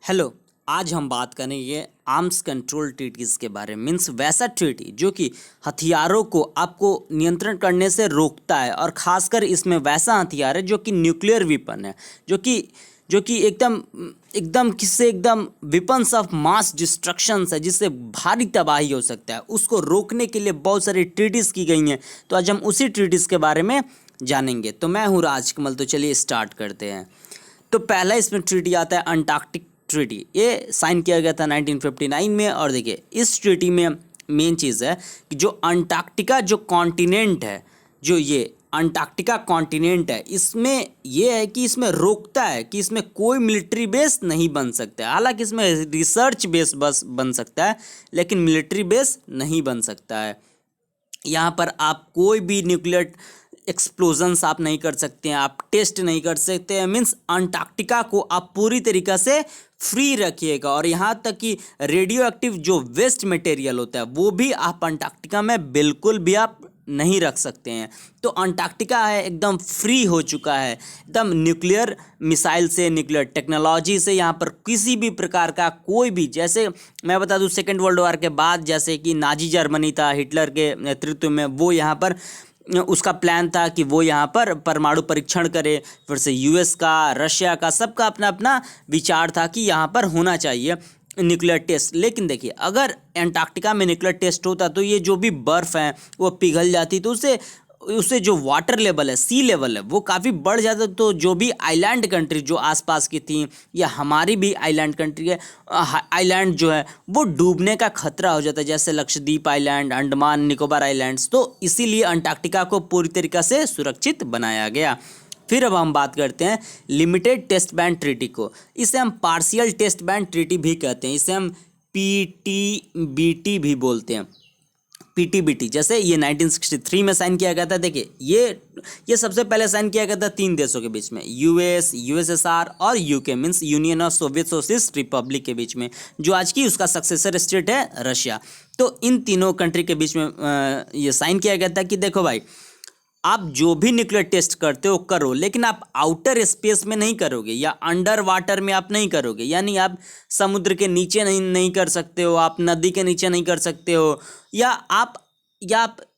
Hello. आज हम बात करेंगे आर्म्स कंट्रोल ट्रीटीज़ के बारे में। मीन्स वैसा ट्रीटी जो कि हथियारों को आपको नियंत्रण करने से रोकता है, और ख़ासकर इसमें वैसा हथियार है जो कि न्यूक्लियर वेपन है, जो कि एकदम एकदम किससे एकदम वेपन्स ऑफ मास डिस्ट्रक्शंस है, जिससे भारी तबाही हो सकता है। उसको रोकने के लिए बहुत सारी ट्रीटीज़ की गई हैं। तो आज हम उसी ट्रीटीज़ के बारे में जानेंगे। तो मैं हूँ राजकमल। तो चलिए स्टार्ट करते हैं। तो पहला इसमें ट्रीटी आता है अंटार्कटिक ट्रीटी। ये साइन किया गया था 1959 में। और देखिए इस ट्रीटी में मेन चीज़ है कि जो अंटार्कटिका जो कॉन्टिनेंट है, जो ये अंटार्कटिका कॉन्टिनेंट है, इसमें ये है कि इसमें रोकता है कि इसमें कोई मिलिट्री बेस नहीं बन सकता है। हालांकि इसमें रिसर्च बेस बस बन सकता है, लेकिन मिलिट्री बेस नहीं बन सकता है। यहाँ पर आप कोई भी न्यूक्लियर एक्सप्लोजन्स आप नहीं कर सकते हैं, आप टेस्ट नहीं कर सकते हैं। मीन्स अंटार्कटिका को आप पूरी तरीक़ा से फ्री रखिएगा। और यहाँ तक कि रेडियो एक्टिव जो वेस्ट मटेरियल होता है वो भी आप अंटार्कटिका में बिल्कुल भी आप नहीं रख सकते हैं। तो अंटार्कटिका है एकदम फ्री हो चुका है, एकदम न्यूक्लियर मिसाइल से, न्यूक्लियर टेक्नोलॉजी से। यहाँ पर किसी भी प्रकार का कोई भी, जैसे मैं बता दूँ सेकेंड वर्ल्ड वॉर के बाद जैसे कि नाजी जर्मनी था हिटलर के नेतृत्व में, वो यहाँ पर उसका प्लान था कि वो यहाँ पर परमाणु परीक्षण करे। फिर से यूएस का, रशिया का, सबका अपना अपना विचार था कि यहाँ पर होना चाहिए न्यूक्लियर टेस्ट। लेकिन देखिए अगर अंटार्कटिका में न्यूक्लियर टेस्ट होता तो ये जो भी बर्फ़ है वो पिघल जाती, तो उससे जो वाटर लेवल है, सी लेवल है, वो काफ़ी बढ़ जाता। तो जो भी आइलैंड कंट्री जो आसपास की थी, या हमारी भी आइलैंड कंट्री है, आइलैंड जो है वो डूबने का खतरा हो जाता है, जैसे लक्षद्वीप आइलैंड, अंडमान निकोबार आइलैंड्स। तो इसीलिए अंटार्कटिका को पूरी तरीक़ा से सुरक्षित बनाया गया। फिर अब हम बात करते हैं लिमिटेड टेस्ट बैंड ट्रीटी को। इसे हम पार्शियल टेस्ट बैंड ट्रीटी भी कहते हैं। इसे हम पीटीबीटी भी बोलते हैं, पीटीबीटी। जैसे ये 1963 में साइन किया गया था। देखिए ये सबसे पहले साइन किया गया था 3 देशों के बीच में, यूएस, यूएसएसआर और UK, means union of Soviet socialist Republic के बीच में, जो आज की उसका सक्सेसर स्टेट है रशिया। तो इन तीनों कंट्री के बीच में ये साइन किया गया था कि देखो भाई, आप जो भी न्यूक्लियर टेस्ट करते हो करो, लेकिन आप आउटर स्पेस में नहीं करोगे, या अंडर वाटर में आप नहीं करोगे। यानी आप समुद्र के नीचे नहीं कर सकते हो, आप नदी के नीचे नहीं कर सकते हो, या आप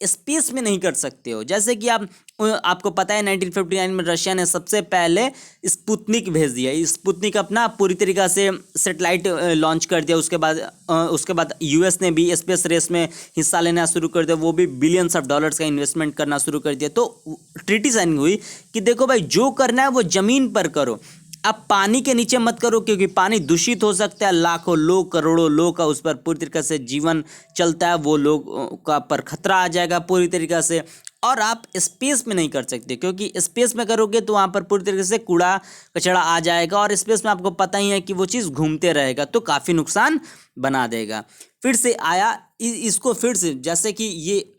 स्पेस में नहीं कर सकते हो। जैसे कि आपको पता है 1959 में रशिया ने सबसे पहले स्पुतनिक भेज दिया। स्पुतनिक अपना पूरी तरीक़ा से सेटेलाइट लॉन्च कर दिया। उसके बाद यूएस ने भी स्पेस रेस में हिस्सा लेना शुरू कर दिया, वो भी बिलियंस ऑफ डॉलर्स का इन्वेस्टमेंट करना शुरू कर दिया। तो ट्रीटी साइन हुई कि देखो भाई, जो करना है वो ज़मीन पर करो, आप पानी के नीचे मत करो, क्योंकि पानी दूषित हो सकता है। लाखों लोग, करोड़ों लोग का उस पर पूरी तरीके से जीवन चलता है, वो लोग का पर खतरा आ जाएगा पूरी तरीके से। और आप स्पेस में नहीं कर सकते, क्योंकि स्पेस में करोगे तो वहाँ पर पूरी तरीके से कूड़ा कचरा आ जाएगा, और स्पेस में आपको पता ही है कि वो चीज़ घूमते रहेगा, तो काफ़ी नुकसान बना देगा। फिर से आया इसको, फिर से जैसे कि ये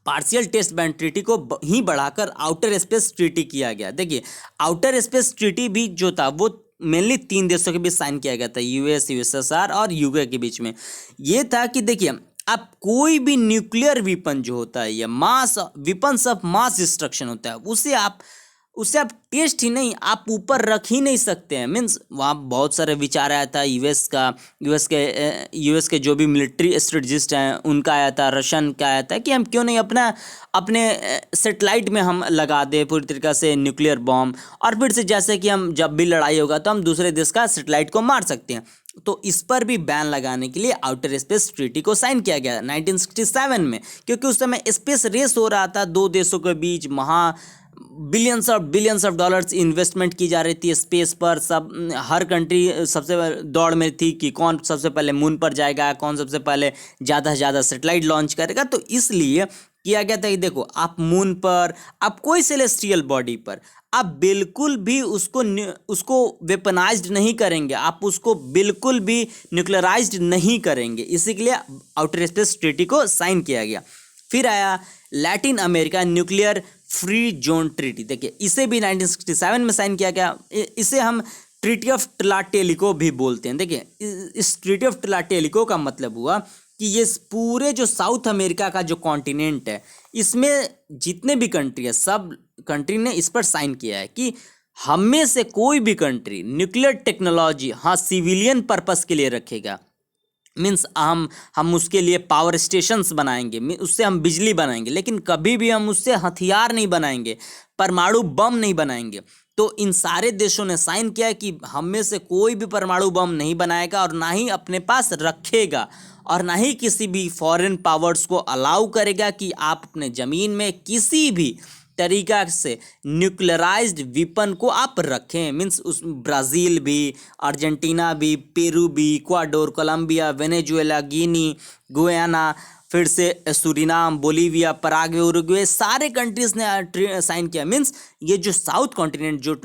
पार्शियल टेस्ट बैंड ट्रीटी को ही बढ़ाकर आउटर स्पेस ट्रीटी किया गया। देखिए आउटर स्पेस ट्रीटी भी जो था वो मेनली 3 देशों के बीच साइन किया गया था, यूएस, यूएसएसआर और यूके के बीच में। ये था कि देखिए आप कोई भी न्यूक्लियर वेपन जो होता है, या मास वेपन्स ऑफ मास डिस्ट्रक्शन होता है, उसे आप टेस्ट ही नहीं, आप ऊपर रख ही नहीं सकते हैं। मीन्स वहाँ बहुत सारे विचार आया था यूएस के जो भी मिलिट्री स्ट्रेटजिस्ट हैं उनका आया था, रशियन का आया था कि हम क्यों नहीं अपने सेटेलाइट में हम लगा दे पूरी तरीक़ा से न्यूक्लियर बॉम्ब, और फिर से जैसे कि हम जब भी लड़ाई होगा तो हम दूसरे देश का सेटेलाइट को मार सकते हैं। तो इस पर भी बैन लगाने के लिए आउटर स्पेस ट्रीटी को साइन किया गया 1967 में, क्योंकि उस समय स्पेस रेस हो रहा था 2 देशों के बीच। बिलियंस ऑफ डॉलर्स इन्वेस्टमेंट की जा रही थी स्पेस पर। हर कंट्री सबसे दौड़ में थी कि कौन सबसे पहले मून पर जाएगा, कौन सबसे पहले ज़्यादा से ज़्यादा सेटेलाइट लॉन्च करेगा। तो इसलिए किया गया था कि देखो, आप मून पर, आप कोई सेलेस्टियल बॉडी पर आप बिल्कुल भी उसको वेपनाइज्ड नहीं करेंगे, आप उसको बिल्कुल भी न्यूक्लियराइज्ड नहीं करेंगे। इसी के लिए आउटर स्पेस ट्रीटी को साइन किया गया। फिर आया Latin America nuclear free zone treaty. देखिए इसे भी 1967 में साइन किया गया। इसे हम ट्रीटी ऑफ tlatelolco भी बोलते हैं। देखिए इस ट्रीटी ऑफ tlatelolco का मतलब हुआ कि ये पूरे जो साउथ अमेरिका का जो कॉन्टिनेंट है, इसमें जितने भी कंट्री है, सब कंट्री ने इस पर साइन किया है कि हम में से कोई भी कंट्री न्यूक्लियर टेक्नोलॉजी हाँ सिविलियन पर्पस के लिए रखेगा, मीन्स हम उसके लिए पावर स्टेशंस बनाएंगे, उससे हम बिजली बनाएंगे, लेकिन कभी भी हम उससे हथियार नहीं बनाएंगे, परमाणु बम नहीं बनाएंगे। तो इन सारे देशों ने साइन किया है कि हम में से कोई भी परमाणु बम नहीं बनाएगा और ना ही अपने पास रखेगा और ना ही किसी भी फॉरेन पावर्स को अलाउ करेगा कि आप अपने ज़मीन में किसी भी तरीका से न्यूक्लियराइज्ड वेपन को आप रखें। मीन्स उस ब्राज़ील भी, अर्जेंटीना भी, पेरू भी, इक्वाडोर, कोलंबिया, वेनेजुएला, गिनी, गुयाना, फिर से सूरीनाम, बोलीविया, पराग्वे, उरुग्वे, सारे कंट्रीज़ ने साइन किया। मीन्स ये जो साउथ कॉन्टिनेंट, जो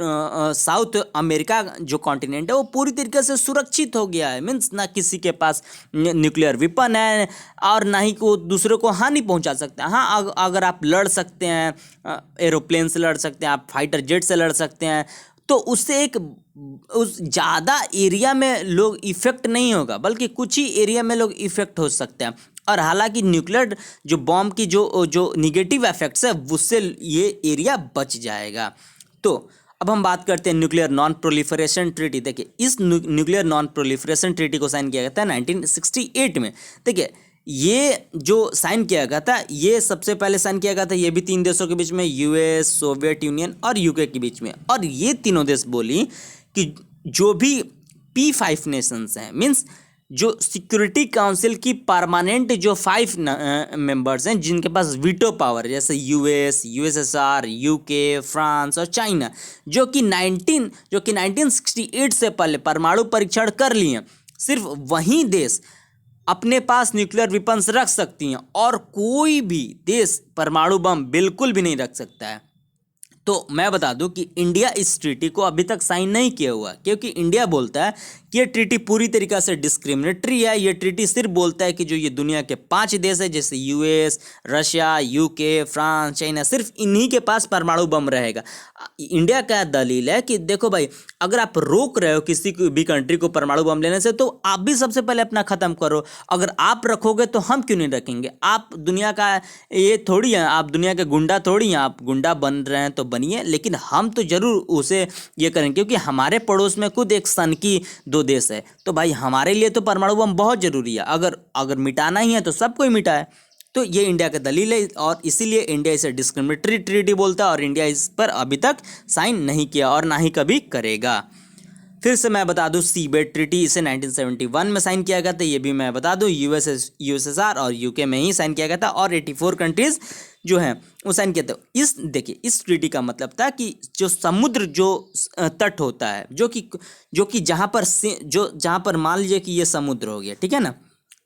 साउथ अमेरिका जो कॉन्टिनेंट है वो पूरी तरीके से सुरक्षित हो गया है। मीन्स ना किसी के पास न्यूक्लियर वेपन है और ना ही को दूसरे को हानि पहुंचा सकते हैं। हाँ, अगर आप लड़ सकते हैं, एरोप्लेन से लड़ सकते हैं, आप फाइटर जेट से लड़ सकते हैं, तो उससे उस ज़्यादा एरिया में लोग इफ़ेक्ट नहीं होगा, बल्कि कुछ ही एरिया में लोग इफ़ेक्ट हो सकते हैं। और हालांकि न्यूक्लियर जो बॉम्ब की जो निगेटिव इफेक्ट्स है उससे ये एरिया बच जाएगा। तो अब हम बात करते हैं न्यूक्लियर नॉन प्रोलिफरेशन ट्रीटी। देखिए, इस न्यूक्लियर नॉन प्रोलिफरेशन ट्रीटी को साइन किया गया था 1968 में। देखिए, ये जो साइन किया गया था, ये सबसे पहले साइन किया गया था, ये भी 3 देशों के बीच में, यूएस, सोवियत यूनियन और यूके के बीच में। और ये तीनों देश बोली कि जो भी P5 नेशंस हैं, मीन्स जो सिक्योरिटी काउंसिल की परमानेंट जो 5 मेंबर्स हैं जिनके पास वीटो पावर, जैसे यूएस, यूएसएसआर, यूके, फ्रांस और चाइना, जो कि 1968 से पहले परमाणु परीक्षण कर लिए हैं, सिर्फ वही देश अपने पास न्यूक्लियर वेपन्स रख सकती हैं और कोई भी देश परमाणु बम बिल्कुल भी नहीं रख सकता है। तो मैं बता दूं कि इंडिया इस ट्रीटी को अभी तक साइन नहीं किया हुआ, क्योंकि इंडिया बोलता है कि ये ट्रीटी पूरी तरीक़ा से डिस्क्रिमिनेटरी है। ये ट्रीटी सिर्फ बोलता है कि जो ये दुनिया के 5 देश है, जैसे US, Russia, UK, France, China, सिर्फ इन्हीं के पास परमाणु बम रहेगा। इंडिया का दलील है कि देखो भाई, अगर आप रोक रहे हो किसी भी कंट्री को परमाणु बम लेने से, तो आप भी सबसे पहले अपना ख़त्म करो। अगर आप रखोगे तो हम क्यों नहीं रखेंगे? आप दुनिया का ये थोड़ी है, आप दुनिया के गुंडा थोड़ी हैं। आप गुंडा बन रहे हैं तो बनिए, लेकिन हम तो ज़रूर उसे ये करेंगे, क्योंकि हमारे पड़ोस में खुद एक सन की 2 देश है। तो भाई हमारे लिए तो परमाणु बम बहुत ज़रूरी है। अगर मिटाना ही है तो सबको ही मिटाए। तो ये इंडिया का दलील है और इसीलिए इंडिया इसे डिस्क्रिमिनेटरी ट्रीटी बोलता है और इंडिया इस पर अभी तक साइन नहीं किया और ना ही कभी करेगा। फिर से मैं बता दूं, सीबेट ट्रीटी इसे 1971 में साइन किया गया था। ये भी मैं बता दूं, यूएसएसआर और यूके में ही साइन किया गया था और 84 कंट्रीज़ जो हैं वो साइन किया था। देखिए, इस ट्रीटी का मतलब था कि जो समुद्र जो तट होता है, जो कि जहाँ पर मान लीजिए कि ये समुद्र हो गया, ठीक है ना,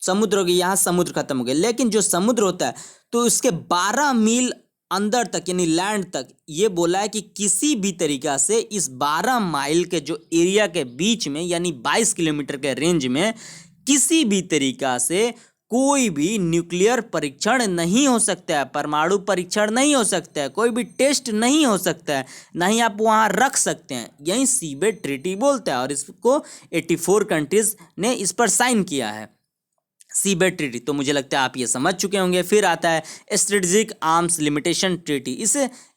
समुद्र हो गया, यहाँ समुद्र खत्म हो गया, लेकिन जो समुद्र होता है तो उसके 12 मील अंदर तक यानी लैंड तक ये बोला है कि किसी भी तरीका से इस 12 माइल के जो एरिया के बीच में यानी 22 किलोमीटर के रेंज में किसी भी तरीका से कोई भी न्यूक्लियर परीक्षण नहीं हो सकता है, परमाणु परीक्षण नहीं हो सकता है, कोई भी टेस्ट नहीं हो सकता है, ना ही आप वहाँ रख सकते हैं। यही सीबेट ट्रीटी बोलता है और इसको 84 कंट्रीज़ ने इस पर साइन किया है, सीबेट ट्रीटी। तो मुझे लगता है आप ये समझ चुके होंगे। फिर आता है स्ट्रेटेजिक आर्म्स लिमिटेशन ट्रीटी।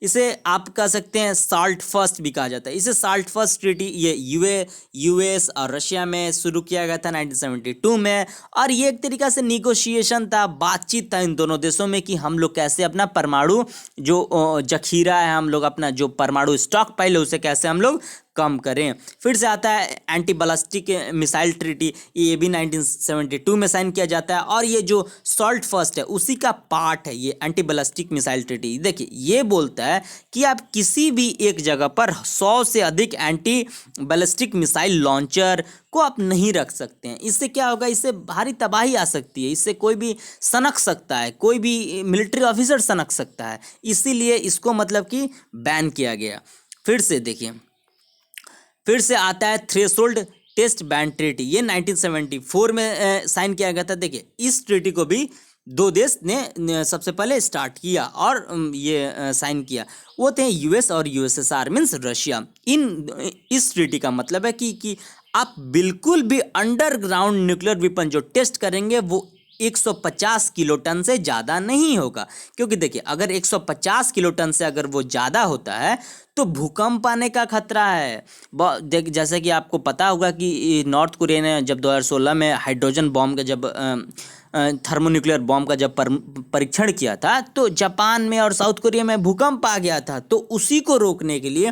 इसे आप कह सकते हैं साल्ट फर्स्ट भी कहा जाता है। इसे साल्ट फर्स्ट ट्रीटी ये यूएस और रशिया में शुरू किया गया था 1972 में, और ये एक तरीका से निगोशिएशन था, बातचीत था इन दोनों देशों में कि हम लोग कैसे अपना परमाणु जो जखीरा है, हम लोग अपना जो परमाणु स्टॉक पाइल है उसे कैसे हम लोग कम करें। फिर से आता है एंटी बैलिस्टिक मिसाइल ट्रीटी। ये भी 1972 में साइन किया जाता है और ये जो सॉल्ट फर्स्ट है उसी का पार्ट है ये एंटी बैलिस्टिक मिसाइल ट्रीटी। देखिए, ये बोलता है कि आप किसी भी एक जगह पर 100 से अधिक एंटी बैलिस्टिक मिसाइल लॉन्चर को आप नहीं रख सकते हैं। इससे क्या होगा? इससे भारी तबाही आ सकती है, इससे कोई भी सनक सकता है, कोई भी मिलिट्री ऑफिसर सनक सकता है, इसीलिए इसको मतलब कि बैन किया गया। फिर से देखिए, फिर से आता है थ्रेशोल्ड टेस्ट बैन ट्रीटी। ये 1974 में साइन किया गया था। देखिए, इस ट्रीटी को भी 2 देश ने सबसे पहले स्टार्ट किया और ये साइन किया, वो थे यूएस और यूएसएसआर मीन्स रशिया। इस ट्रीटी का मतलब है कि आप बिल्कुल भी अंडरग्राउंड न्यूक्लियर वेपन जो टेस्ट करेंगे वो 150 किलोटन से ज़्यादा नहीं होगा। क्योंकि देखिए अगर 150 किलोटन से अगर वो ज़्यादा होता है तो भूकंप आने का खतरा है। देख जैसे कि आपको पता होगा कि नॉर्थ कोरिया ने जब 2016 में हाइड्रोजन बॉम्ब का जब थर्मोन्यूक्लियर बॉम्ब का जब परीक्षण किया था तो जापान में और साउथ कोरिया में भूकंप आ गया था। तो उसी को रोकने के लिए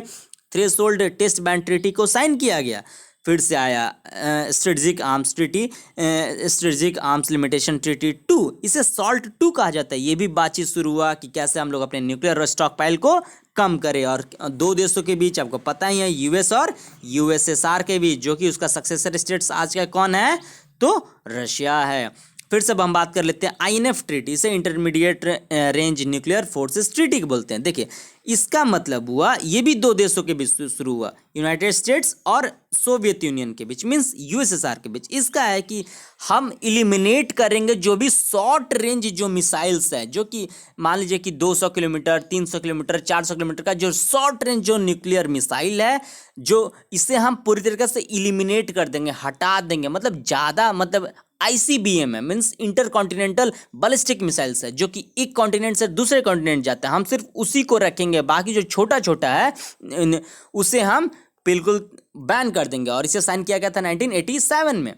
थ्रेशोल्ड टेस्ट बैन ट्रीटी को साइन किया गया। फिर से आया strategic arms treaty, strategic arms limitation treaty 2, इसे सॉल्ट 2 कहा जाता है। ये भी बातचीत शुरू हुआ कि कैसे हम लोग अपने न्यूक्लियर स्टॉक पाइल को कम करें। और दो देशों के बीच आपको पता ही है, यूएस और यूएसएसआर के बीच, जो कि उसका सक्सेसर स्टेट्स आज का कौन है तो रशिया है। फिर से अब हम बात कर लेते हैं आईएनएफ ट्रीटी, इसे intermediate range nuclear forces treaty बोलते हैं। देखिए इसका मतलब हुआ, ये भी दो देशों के बीच शुरू हुआ, यूनाइटेड स्टेट्स और सोवियत यूनियन के बीच, मींस यूएसएसआर के बीच। इसका है कि हम इलिमिनेट करेंगे जो भी शॉर्ट रेंज जो मिसाइल्स है, जो कि मान लीजिए कि 200 किलोमीटर, 300 किलोमीटर, 400 किलोमीटर का जो शॉर्ट रेंज जो न्यूक्लियर मिसाइल है, जो इसे हम पूरी तरीके से इलिमिनेट कर देंगे, हटा देंगे। मतलब ज़्यादा, मतलब आईसीबीएम है, means inter continental ballistic missiles है, जो कि एक कॉन्टिनेंट से दूसरे कॉन्टिनेंट जाता है। हम सिर्फ उसी को रखेंगे, बाकी जो छोटा छोटा है उसे हम बिल्कुल बैन कर देंगे। और इसे साइन किया गया था 1987 में।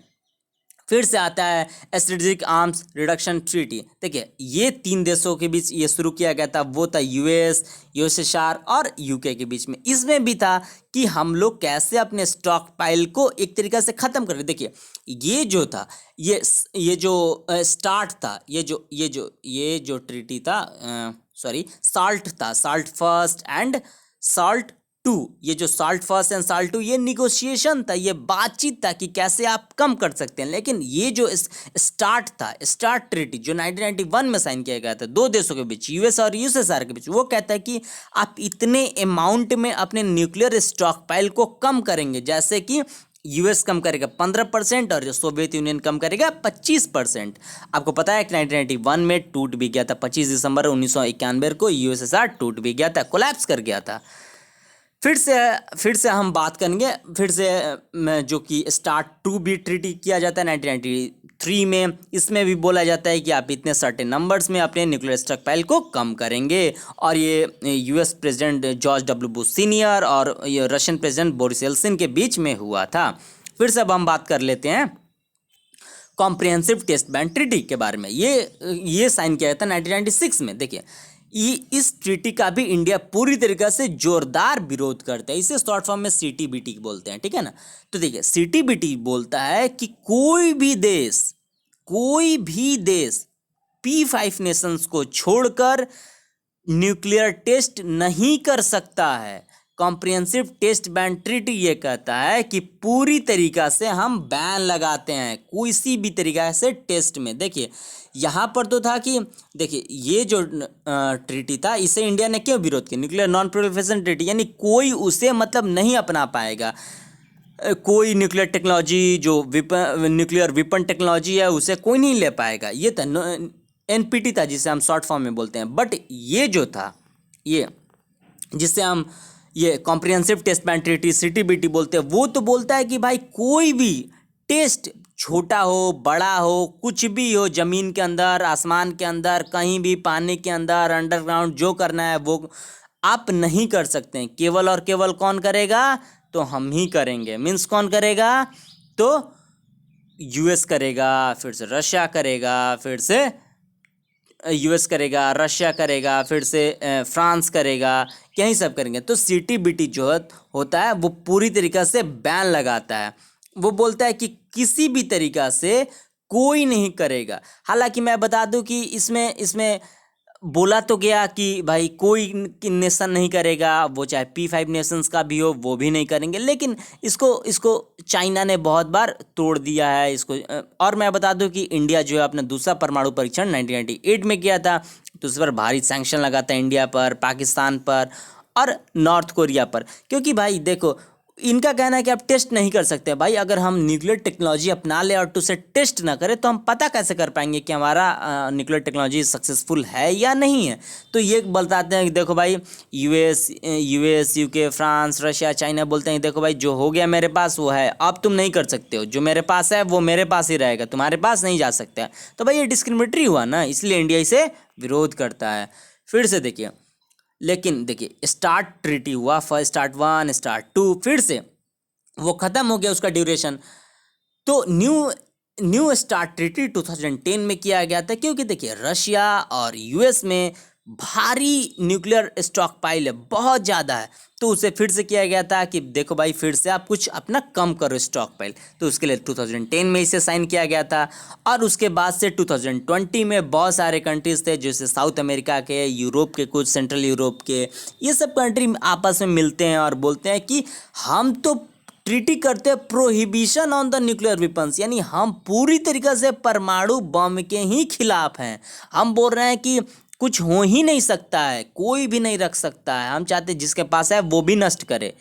फिर से आता है स्ट्रेटेजिक आर्म्स रिडक्शन ट्रीटी। देखिए ये तीन देशों के बीच ये शुरू किया गया था, वो था यूएस, यूएसएसआर और यूके के बीच में। इसमें भी था कि हम लोग कैसे अपने स्टॉक पाइल को एक तरीके से ख़त्म करें। देखिए ये जो था, ये जो स्टार्ट था, ये जो ट्रीटी था, सॉरी साल्ट था, साल्ट फर्स्ट एंड साल्ट 2, ये जो साल्ट फर्स्ट एंड साल्ट 2, ये निगोशिएशन था, ये बातचीत था कि कैसे आप कम कर सकते हैं। लेकिन ये जो स्टार्ट था, स्टार्ट ट्रीटी जो 1991 में साइन किया गया था दो देशों के बीच, यूएस और यूएसएसआर के बीच, वो कहता है कि आप इतने अमाउंट में अपने न्यूक्लियर स्टॉक पाइल को कम करेंगे, जैसे कि यूएस कम करेगा 15% और जो सोवियत यूनियन कम करेगा 25%। आपको पता है कि 1991 में टूट भी गया था, 25 दिसंबर 1991 को यूएसएसआर टूट भी गया था, कोलैप्स कर गया था। फिर से हम बात करेंगे, फिर से जो कि स्टार्ट 2 भी ट्रीटी किया जाता है 1993 में। इसमें भी बोला जाता है कि आप इतने सर्टेन नंबर्स में अपने न्यूक्लियर स्टॉक पाइल को कम करेंगे। और ये US president George W Bush senior और ये रशियन प्रेसिडेंट बोरिस येल्सिन के बीच में हुआ था। फिर से अब हम बात कर लेते हैं कॉम्प्रिहेंसिव टेस्ट बैन ट्रीटी के बारे में। ये साइन किया गया था 1996 में। देखिए इस ट्रीटी का भी इंडिया पूरी तरीके से जोरदार विरोध करता है। इसे शॉर्ट फॉर्म में सीटीबीटी बोलते हैं, ठीक है ना। तो देखिए सीटीबीटी बोलता है कि कोई भी देश P5 नेशंस को छोड़कर न्यूक्लियर टेस्ट नहीं कर सकता है। कॉम्प्रिहेंसिव टेस्ट बैन ट्रीटी ये कहता है कि पूरी तरीका से हम बैन लगाते हैं किसी भी तरीका से टेस्ट में। देखिए यहाँ पर तो था कि देखिए ये जो ट्रीटी था, इसे इंडिया ने क्यों विरोध किया, न्यूक्लियर नॉन प्रोलिफरेशन ट्रीटी, यानी कोई उसे मतलब नहीं अपना पाएगा। कोई न्यूक्लियर टेक्नोलॉजी जो न्यूक्लियर वेपन टेक्नोलॉजी है उसे कोई नहीं ले पाएगा। ये था एनपीटी था, जिसे हम शॉर्ट फॉर्म में बोलते हैं। बट ये जो था, ये जिससे हम ये comprehensive test ban treaty CTBT बोलते हैं, वो तो बोलता है कि भाई कोई भी टेस्ट, छोटा हो बड़ा हो, कुछ भी हो, ज़मीन के अंदर, आसमान के अंदर, कहीं भी, पानी के अंदर, अंडरग्राउंड, जो करना है वो आप नहीं कर सकते हैं। केवल और केवल कौन करेगा तो हम ही करेंगे। मीन्स कौन करेगा तो यूएस करेगा, फिर से रशिया करेगा, फिर से यूएस करेगा, रशिया करेगा, फिर से फ्रांस करेगा, यही सब करेंगे। तो सीटीबीटी जो होता है वो पूरी तरीक़ा से बैन लगाता है। वो बोलता है कि किसी भी तरीक़ा से कोई नहीं करेगा। हालांकि मैं बता दूं कि इसमें बोला तो गया कि भाई कोई नेशन नहीं करेगा, वो चाहे P5 नेशंस का भी हो वो भी नहीं करेंगे। लेकिन इसको चाइना ने बहुत बार तोड़ दिया है इसको। और मैं बता दूं कि इंडिया जो है अपना दूसरा परमाणु परीक्षण 1998 में किया था, तो उस पर भारी सैंक्शन लगाता है इंडिया पर, पाकिस्तान पर और नॉर्थ कोरिया पर। क्योंकि भाई देखो इनका कहना है कि आप टेस्ट नहीं कर सकते भाई। अगर हम न्यूक्लियर टेक्नोलॉजी अपना ले और उसे टेस्ट ना करें तो हम पता कैसे कर पाएंगे कि हमारा न्यूक्लियर टेक्नोलॉजी सक्सेसफुल है या नहीं है। तो ये बताते हैं कि देखो भाई US UK France Russia China बोलते हैं देखो भाई जो हो गया मेरे पास वो है, अब तुम नहीं कर सकते हो, जो मेरे पास है वो मेरे पास ही रहेगा, तुम्हारे पास नहीं जा सकता है। तो भाई ये डिस्क्रिमिनेटरी हुआ ना, इसलिए इंडिया इसे विरोध करता है। फिर से देखिए, लेकिन देखिए स्टार्ट ट्रीटी हुआ, फर्स्ट स्टार्ट 1 स्टार्ट 2, फिर से वो ख़त्म हो गया उसका ड्यूरेशन। तो न्यू स्टार्ट ट्रीटी 2010 में किया गया था, क्योंकि देखिए रशिया और यूएस में भारी न्यूक्लियर स्टॉक पाइल है, बहुत ज़्यादा है। तो उसे फिर से किया गया था कि देखो भाई फिर से आप कुछ अपना कम करो स्टॉक पाइल। तो उसके लिए 2010 में इसे साइन किया गया था। और उसके बाद से 2020 में बहुत सारे कंट्रीज थे, जैसे साउथ अमेरिका के, यूरोप के, कुछ सेंट्रल यूरोप के, ये सब कंट्री आपस में मिलते हैं और बोलते हैं कि हम तो ट्रीटी करते हैं prohibition on the nuclear weapons, यानी हम पूरी तरीके से परमाणु बम के ही खिलाफ हैं। हम बोल रहे हैं कि कुछ हो ही नहीं सकता है, कोई भी नहीं रख सकता है, हम चाहते जिसके पास है वो भी नष्ट करे।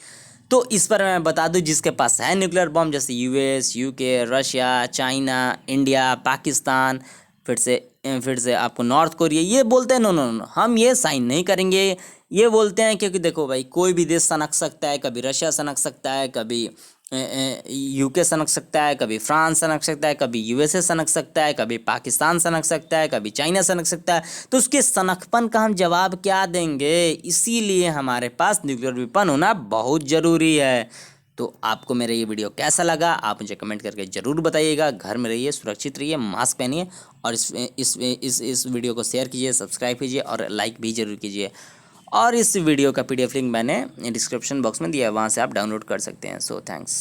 तो इस पर मैं बता दूं जिसके पास है न्यूक्लियर बम, जैसे US UK Russia China India Pakistan, फिर से आपको नॉर्थ कोरिया, ये बोलते हैं नो नो नो हम ये साइन नहीं करेंगे। ये बोलते हैं क्योंकि देखो भाई कोई भी देश सनक सकता है, कभी रशिया सनक सकता है, कभी यूके सनक सकता है, कभी फ्रांस सनक सकता है, कभी यूएसए सनक सकता है, कभी पाकिस्तान सनक सकता है, कभी चाइना सनक सकता है। तो उसके सनकपन का हम जवाब क्या देंगे? इसीलिए हमारे पास न्यूक्लियर वेपन होना बहुत ज़रूरी है। तो आपको मेरा ये वीडियो कैसा लगा आप मुझे कमेंट करके ज़रूर बताइएगा। घर में रहिए, सुरक्षित रहिए, मास्क पहनिए और इस वीडियो को शेयर कीजिए, सब्सक्राइब कीजिए और लाइक भी ज़रूर कीजिए। और इस वीडियो का PDF लिंक मैंने डिस्क्रिप्शन बॉक्स में दिया है, वहाँ से आप डाउनलोड कर सकते हैं। So thanks.